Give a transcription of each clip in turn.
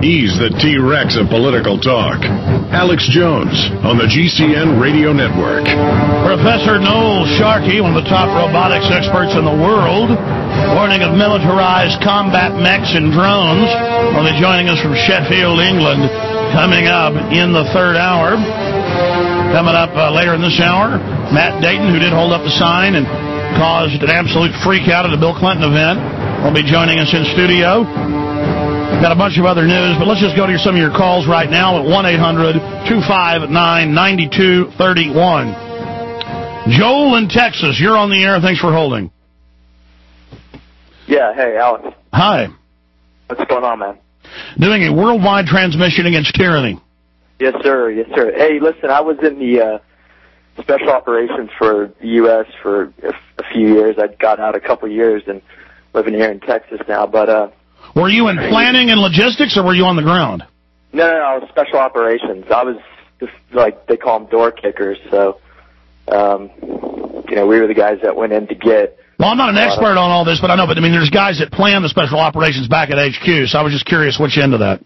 He's the T-Rex of political talk. Alex Jones on the GCN Radio Network. Professor Noel Sharkey, one of the top robotics experts in the world, warning of militarized combat mechs and drones, will be joining us from Sheffield, England, coming up in the third hour. Coming up later in this hour, Matt Dayton, who did hold up the sign and caused an absolute freak out at the Bill Clinton event, will be joining us in studio. Got a bunch of other news, but let's just go to some of your calls right now at 1-800-259-9231. Joel in Texas, you're on the air. Thanks for holding. Yeah, hey, Alex. Hi. What's going on, man? Doing a worldwide transmission against tyranny. Yes, sir. Yes, sir. Hey, listen, I was in the special operations for the U.S. for a few years. I got out a couple years and living here in Texas now, but... Were you in planning and logistics, or were you on the ground? No, I was special operations. I was just, like, they call them door kickers, so, we were the guys that went in to get... Well, I'm not an expert on all this, but I know, there's guys that plan the special operations back at HQ, so I was just curious which end of that.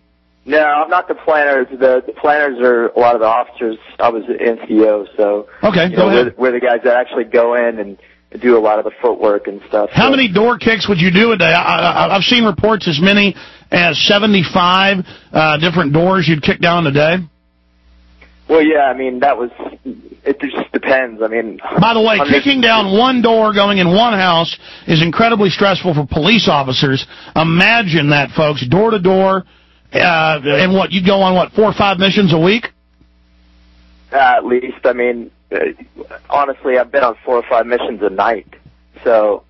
No, I'm not the planners. The planners are a lot of the officers. I was the NCO, so... Okay, go ahead. We're the guys that actually go in and do a lot of the footwork and stuff. How many door kicks would you do a day? I've seen reports as many as 75 different doors you'd kick down a day. Well, yeah, it just depends. By the way, kicking down one door going in one house is incredibly stressful for police officers. Imagine that, folks, door to door, and you'd go on, 4 or 5 missions a week? At least, honestly, I've been on 4 or 5 missions a night. So,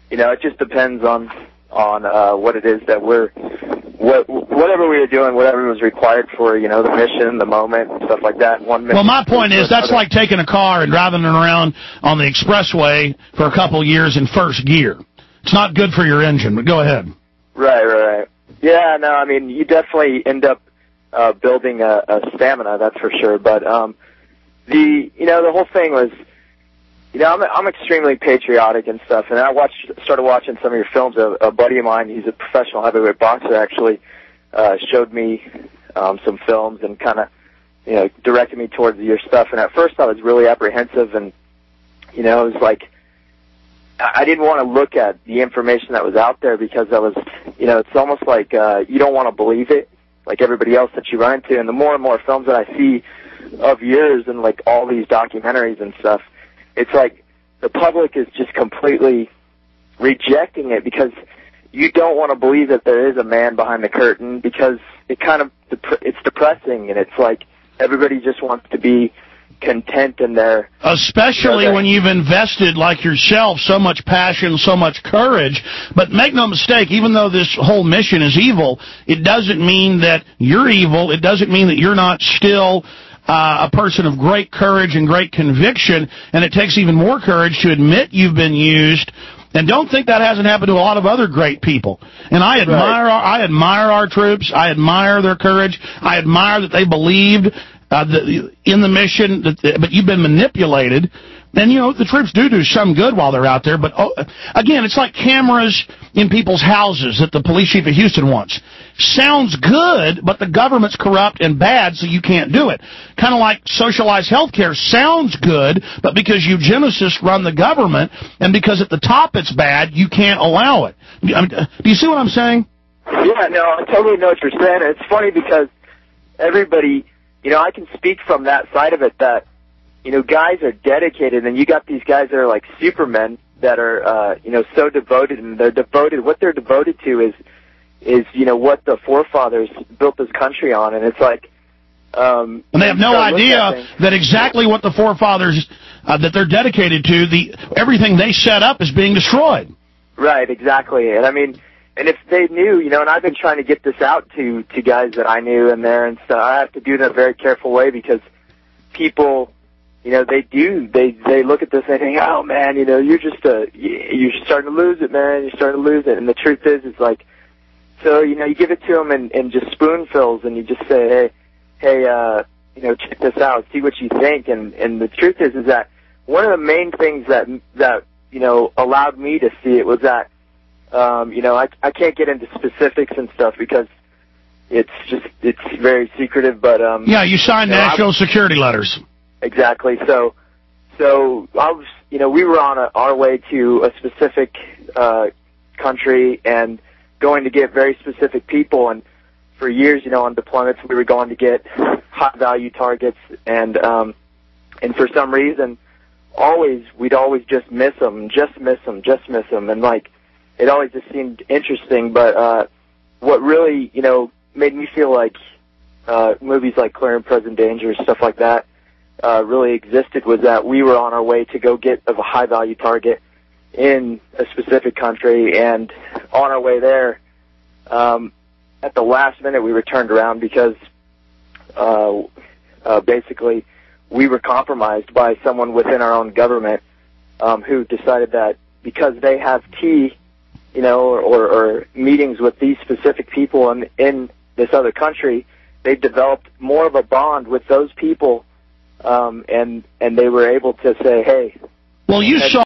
it just depends on what it is that whatever we were doing, whatever was required for, the mission, the moment, stuff like that. Well, my point is that's like taking a car and driving it around on the expressway for a couple of years in first gear. It's not good for your engine, but go ahead. Right. Yeah, no, you definitely end up building a stamina, that's for sure. But the whole thing was, I'm extremely patriotic and stuff, and I started watching some of your films. A buddy of mine, he's a professional heavyweight boxer, actually showed me some films and kind of, directed me towards your stuff. And at first I was really apprehensive, and, it was like, I didn't want to look at the information that was out there because I was, it's almost like you don't want to believe it, like everybody else that you run into. And the more and more films that I see of yours and, like, all these documentaries and stuff, it's like the public is just completely rejecting it because you don't want to believe that there is a man behind the curtain because it's depressing, and it's like everybody just wants to be content in their... Especially when you've invested, like yourself, so much passion, so much courage. But make no mistake, even though this whole mission is evil, it doesn't mean that you're evil. It doesn't mean that you're not still... a person of great courage and great conviction, and it takes even more courage to admit you've been used. And don't think that hasn't happened to a lot of other great people. And I admire our troops. I admire their courage. I admire that they believed in the mission, but you've been manipulated. And, the troops do some good while they're out there. But, again, it's like cameras in people's houses that the police chief of Houston wants. Sounds good, but the government's corrupt and bad, so you can't do it. Kind of like socialized health care. Sounds good, but because eugenicists run the government, and because at the top it's bad, you can't allow it. Do you see what I'm saying? Yeah, no, I totally know what you're saying. It's funny because everybody, I can speak from that side of it that, guys are dedicated, and you got these guys that are like supermen that are, so devoted, and they're devoted. What they're devoted to is what the forefathers built this country on, and it's like, and they have no idea that exactly what the forefathers that they're dedicated to, everything they set up is being destroyed. Right, exactly, and and if they knew, and I've been trying to get this out to guys that I knew in there, and so I have to do it in a very careful way because people. They look at this and they think, oh man, you're starting to lose it, man. You're starting to lose it. And the truth is, it's like, so, you give it to them in just spoonfuls, and you just say, hey, check this out, see what you think. And the truth is that one of the main things that allowed me to see it was that, I can't get into specifics and stuff because, it's very secretive, but yeah, you signed national security letters. Exactly. So I was, we were on our way to a specific country and going to get very specific people, and for years, on deployments, we were going to get high-value targets, and for some reason, we'd always just miss them, and like, it always just seemed interesting. But what really, made me feel like movies like Clear and Present Danger, stuff like that, really existed, was that we were on our way to go get a high-value target in a specific country, and on our way there, at the last minute, we were turned around because basically we were compromised by someone within our own government who decided that because they have tea, or meetings with these specific people in this other country, they developed more of a bond with those people, and they were able to say, hey. Well, you saw